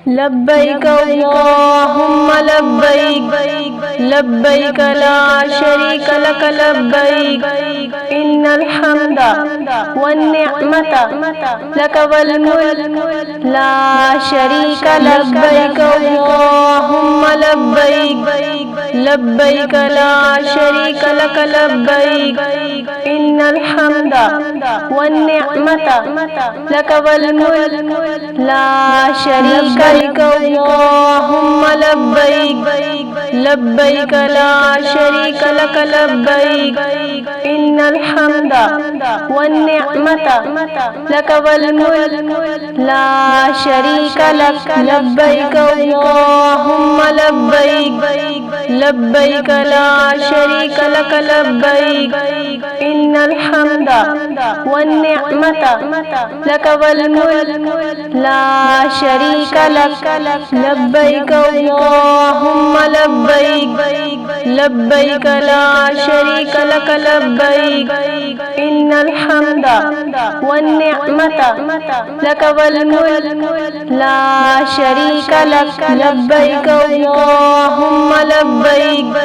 لبيك اللهم لبيك لبيك لا شريك لك لبيك إن الحمد والنعمة لك والملك لا شريك لك لبيك اللهم لبيك لبيك لا شريك لك لبيك إن الحمد والنعمة لك والملك لا شريك لك اللهم لبيك لبيك لا شريك لك لبيك إن الحمد والنعمة لك والملك لا شريك لك لبيك اللهم لبيك لبيك لا شريك لك لبيك إن الحمد والنعمة لك والملك لا شريك لك لبيك اللهم لبيك لبيك لا شريك لك لبيك إن الحمد والنعمة لك والملك لا شريك لك لبيك اللهم لبيك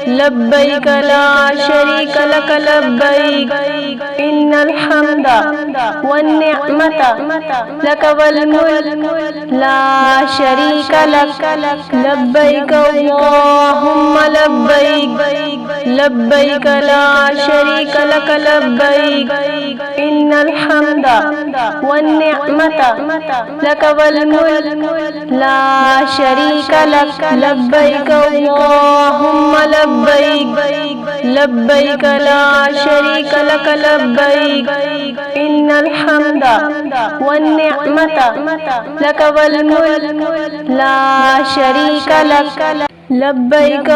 لبيك لا شريك لك لبيك إن الحمد والنعمة لك والملك لا شريك لك لبيك اللهم لبيك لبيك لا شريك لك لبيك إن الحمد والنعمة لك والملك لا شريك لك لبيك اللهم لبيك لبيك لا شريك لك لبيك إن الحمد والنعمة لك والملك لا شريك لك لبيك